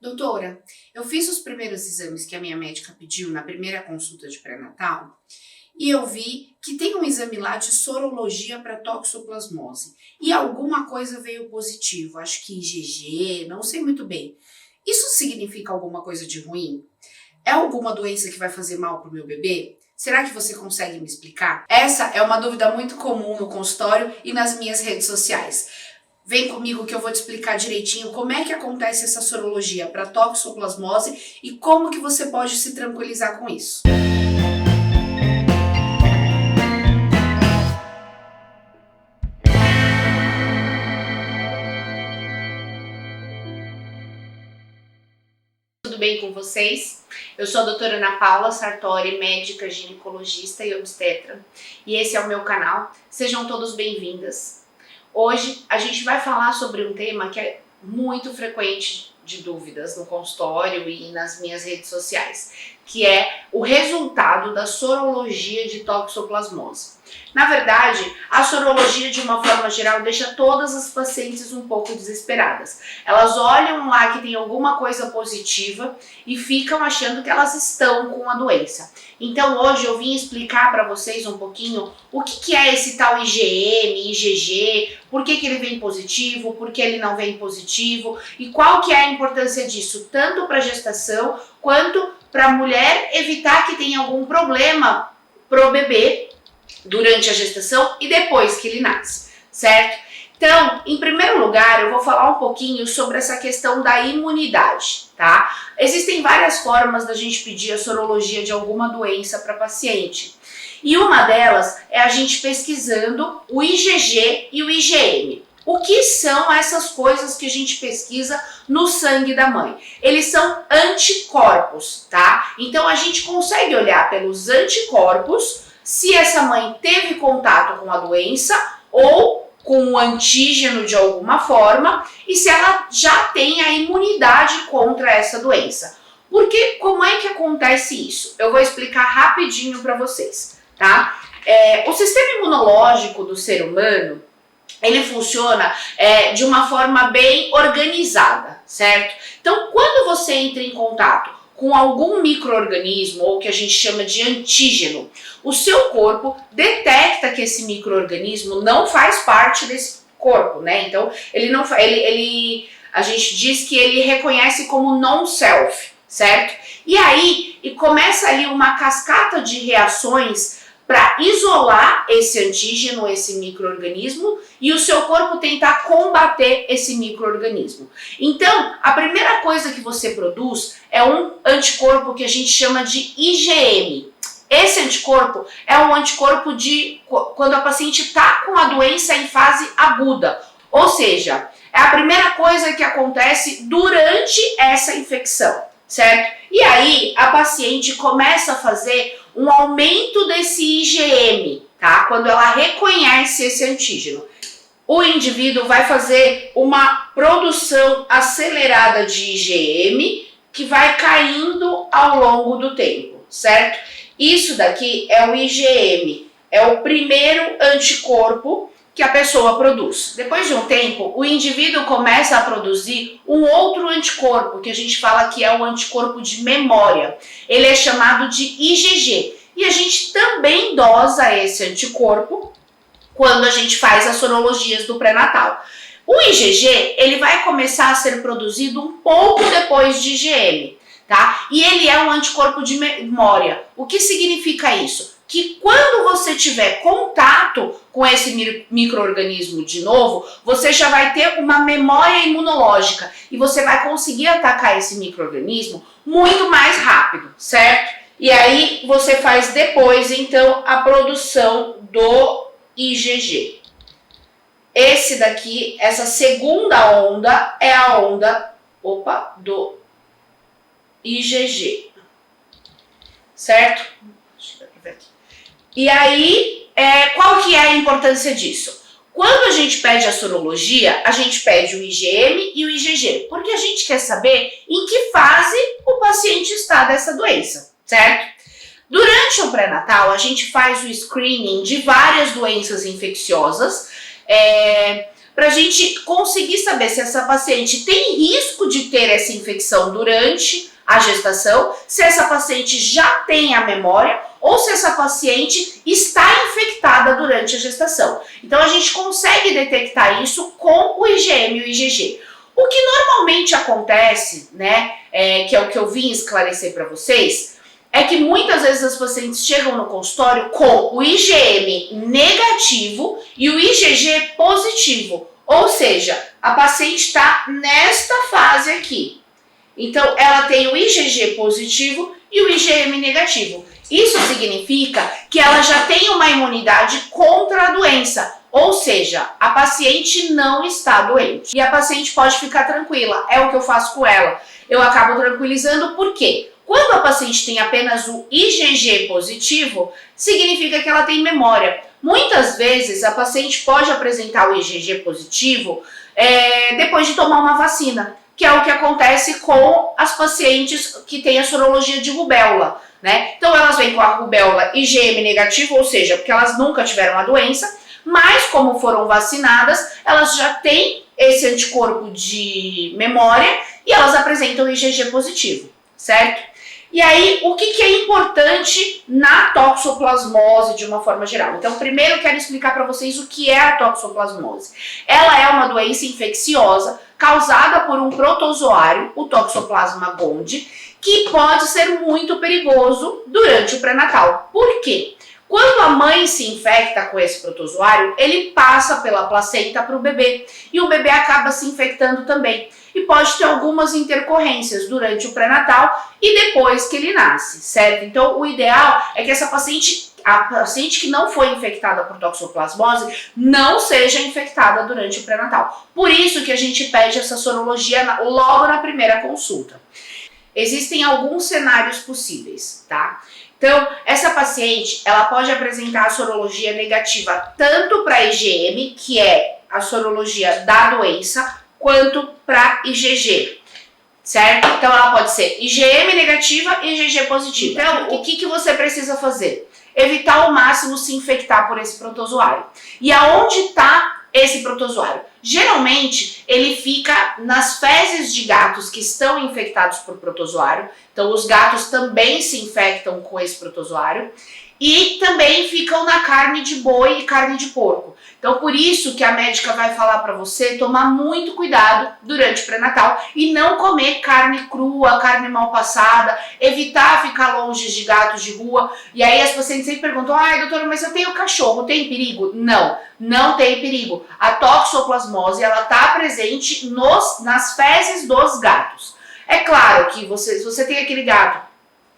Doutora, eu fiz os primeiros exames que a minha médica pediu na primeira consulta de pré-natal e eu vi que tem um exame lá de sorologia para toxoplasmose e alguma coisa veio positivo, acho que IgG, não sei muito bem. Isso significa alguma coisa de ruim? É alguma doença que vai fazer mal para o meu bebê? Será que você consegue me explicar? Essa é uma dúvida muito comum no consultório e nas minhas redes sociais. Vem comigo que eu vou te explicar direitinho como é que acontece essa sorologia para toxoplasmose e como que você pode se tranquilizar com isso. Tudo bem com vocês? Eu sou a doutora Ana Paula Sartori, médica, ginecologista e obstetra, e esse é o meu canal. Sejam todos bem-vindas. Hoje a gente vai falar sobre um tema que é muito frequente de dúvidas no consultório e nas minhas redes sociais, que é o resultado da sorologia de toxoplasmose. Na verdade, a sorologia, de uma forma geral, deixa todas as pacientes um pouco desesperadas. Elas olham lá que tem alguma coisa positiva e ficam achando que elas estão com a doença. Então hoje eu vim explicar para vocês um pouquinho o que é esse tal IgM, IgG, por que ele vem positivo, por que ele não vem positivo e qual que é a importância disso, tanto para a gestação quanto para a mulher evitar que tenha algum problema pro bebê durante a gestação e depois que ele nasce, certo? Então, em primeiro lugar, eu vou falar um pouquinho sobre essa questão da imunidade, tá? Existem várias formas da gente pedir a sorologia de alguma doença para paciente. E uma delas é a gente pesquisando o IgG e o IgM. O que são essas coisas que a gente pesquisa no sangue da mãe? Eles são anticorpos, tá? Então a gente consegue olhar pelos anticorpos se essa mãe teve contato com a doença ou com o antígeno de alguma forma e se ela já tem a imunidade contra essa doença. Porque como é que acontece isso? Eu vou explicar rapidinho para vocês, tá? O sistema imunológico do ser humano, ele funciona de uma forma bem organizada, certo? Então, quando você entra em contato com algum micro-organismo, ou que a gente chama de antígeno, o seu corpo detecta que esse micro-organismo não faz parte desse corpo, né? Então, a gente diz que ele reconhece como non-self, certo? E aí, começa ali uma cascata de reações para isolar esse antígeno, esse micro-organismo, e o seu corpo tentar combater esse micro-organismo. Então, a primeira coisa que você produz é um anticorpo que a gente chama de IgM. Esse anticorpo é um anticorpo de quando a paciente está com a doença em fase aguda, ou seja, é a primeira coisa que acontece durante essa infecção, certo? E aí a paciente começa a fazer um aumento desse IgM, tá? Quando ela reconhece esse antígeno. O indivíduo vai fazer uma produção acelerada de IgM que vai caindo ao longo do tempo, certo? Isso daqui é o IgM, é o primeiro anticorpo que a pessoa produz. Depois de um tempo, o indivíduo começa a produzir um outro anticorpo, que a gente fala que é o anticorpo de memória. Ele é chamado de IgG. E a gente também dosa esse anticorpo quando a gente faz as sorologias do pré-natal. O IgG, ele vai começar a ser produzido um pouco depois de IgM, tá? E ele é um anticorpo de memória. O que significa isso? Que quando você tiver contato com esse micro-organismo de novo, você já vai ter uma memória imunológica e você vai conseguir atacar esse micro-organismo muito mais rápido, certo? E aí você faz depois, então, a produção do IgG. Esse daqui, essa segunda onda, é a onda, do IgG, certo? E aí, qual que é a importância disso? Quando a gente pede a sorologia, a gente pede o IgM e o IgG, porque a gente quer saber em que fase o paciente está dessa doença, certo? Durante o pré-natal, a gente faz o screening de várias doenças infecciosas, para a gente conseguir saber se essa paciente tem risco de ter essa infecção durante a gestação, se essa paciente já tem a memória ou se essa paciente está infectada durante a gestação. Então a gente consegue detectar isso com o IgM e o IgG. O que normalmente acontece, né, que é o que eu vim esclarecer para vocês, é que muitas vezes as pacientes chegam no consultório com o IgM negativo e o IgG positivo. Ou seja, a paciente está nesta fase aqui. Então, ela tem o IgG positivo e o IgM negativo. Isso significa que ela já tem uma imunidade contra a doença. Ou seja, a paciente não está doente. E a paciente pode ficar tranquila. É o que eu faço com ela. Eu acabo tranquilizando por quê? Quando a paciente tem apenas o IgG positivo, significa que ela tem memória. Muitas vezes a paciente pode apresentar o IgG positivo depois de tomar uma vacina, que é o que acontece com as pacientes que têm a sorologia de rubéola, né? Então elas vêm com a rubéola IgM negativo, ou seja, porque elas nunca tiveram a doença, mas como foram vacinadas, elas já têm esse anticorpo de memória e elas apresentam o IgG positivo, certo? E aí, o que é importante na toxoplasmose de uma forma geral? Então, primeiro eu quero explicar para vocês o que é a toxoplasmose. Ela é uma doença infecciosa causada por um protozoário, o Toxoplasma gondii, que pode ser muito perigoso durante o pré-natal. Por quê? Quando a mãe se infecta com esse protozoário, ele passa pela placenta para o bebê e o bebê acaba se infectando também. E pode ter algumas intercorrências durante o pré-natal e depois que ele nasce, certo? Então, o ideal é que a paciente que não foi infectada por toxoplasmose não seja infectada durante o pré-natal. Por isso que a gente pede essa sorologia logo na primeira consulta. Existem alguns cenários possíveis, tá? Então, essa paciente, ela pode apresentar a sorologia negativa tanto para IgM, que é a sorologia da doença, quanto para IgG, certo? Então, ela pode ser IgM negativa e IgG positiva. Então, o que você precisa fazer? Evitar ao máximo se infectar por esse protozoário. E aonde está esse protozoário? Geralmente, ele fica nas fezes de gatos que estão infectados por protozoário. Então, os gatos também se infectam com esse protozoário. E também ficam na carne de boi e carne de porco. Então, por isso que a médica vai falar para você tomar muito cuidado durante o pré-natal e não comer carne crua, carne mal passada, evitar ficar longe de gatos de rua. E aí as pacientes sempre perguntam, ai doutora, mas eu tenho cachorro, tem perigo? Não, não tem perigo. A toxoplasmose, ela está presente nas fezes dos gatos. É claro que se você tem aquele gato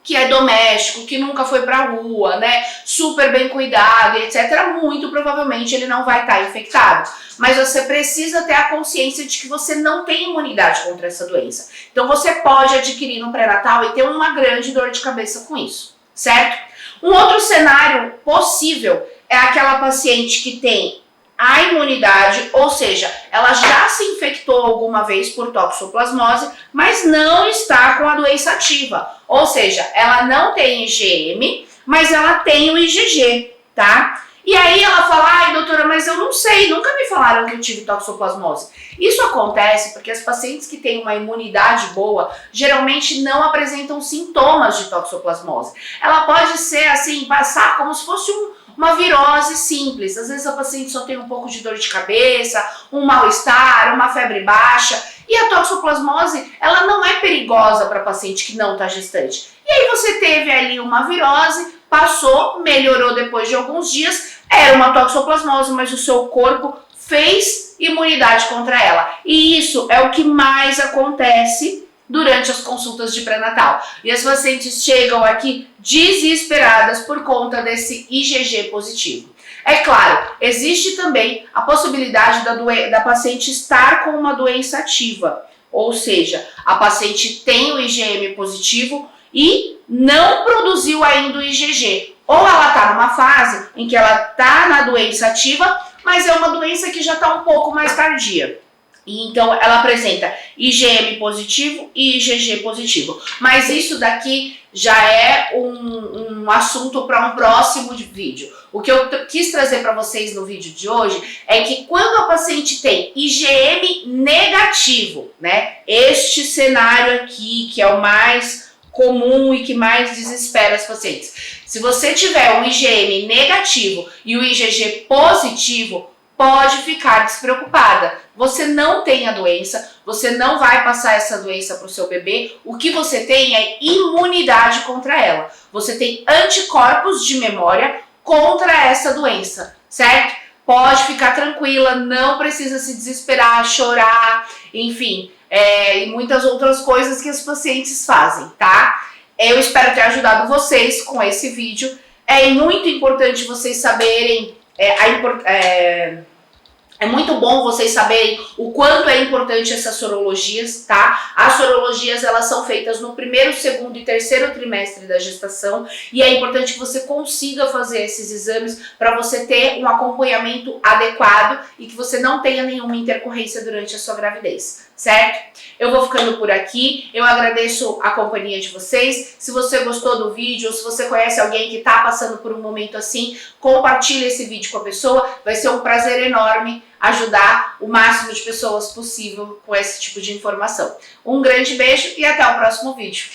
que é doméstico, que nunca foi pra rua, né, super bem cuidado, etc., muito provavelmente ele não vai estar infectado. Mas você precisa ter a consciência de que você não tem imunidade contra essa doença. Então você pode adquirir no pré-natal e ter uma grande dor de cabeça com isso, certo? Um outro cenário possível é aquela paciente que tem a imunidade, ou seja, ela já se infectou alguma vez por toxoplasmose, mas não está com a doença ativa. Ou seja, ela não tem IgM, mas ela tem o IgG, tá? E aí ela fala, ai doutora, mas eu não sei, nunca me falaram que eu tive toxoplasmose. Isso acontece porque as pacientes que têm uma imunidade boa, geralmente não apresentam sintomas de toxoplasmose. Ela pode ser assim, passar como se fosse uma virose simples. Às vezes a paciente só tem um pouco de dor de cabeça, um mal-estar, uma febre baixa. E a toxoplasmose, ela não é perigosa para paciente que não está gestante. E aí você teve ali uma virose, passou, melhorou depois de alguns dias, era uma toxoplasmose, mas o seu corpo fez imunidade contra ela. E isso é o que mais acontece durante as consultas de pré-natal. E as pacientes chegam aqui desesperadas por conta desse IgG positivo. É claro, existe também a possibilidade da paciente estar com uma doença ativa, ou seja, a paciente tem o IgM positivo e não produziu ainda o IgG. Ou ela está numa fase em que ela está na doença ativa, mas é uma doença que já está um pouco mais tardia. E então ela apresenta IgM positivo e IgG positivo. Mas isso daqui já é um assunto para um próximo vídeo. O que eu quis trazer para vocês no vídeo de hoje é que quando a paciente tem IgM negativo, né? Este cenário aqui, que é o mais comum e que mais desespera as pacientes. Se você tiver um IgM negativo e o IgG positivo, pode ficar despreocupada. Você não tem a doença, você não vai passar essa doença para o seu bebê. O que você tem é imunidade contra ela. Você tem anticorpos de memória contra essa doença, certo? Pode ficar tranquila, não precisa se desesperar, chorar, enfim, e muitas outras coisas que as pacientes fazem, tá? Eu espero ter ajudado vocês com esse vídeo. É muito importante vocês saberem é muito bom vocês saberem o quanto é importante essas sorologias, tá? As sorologias, elas são feitas no primeiro, segundo e terceiro trimestre da gestação e é importante que você consiga fazer esses exames para você ter um acompanhamento adequado e que você não tenha nenhuma intercorrência durante a sua gravidez, certo? Eu vou ficando por aqui, eu agradeço a companhia de vocês. Se você gostou do vídeo, ou se você conhece alguém que está passando por um momento assim, compartilhe esse vídeo com a pessoa, vai ser um prazer enorme ajudar o máximo de pessoas possível com esse tipo de informação. Um grande beijo e até o próximo vídeo.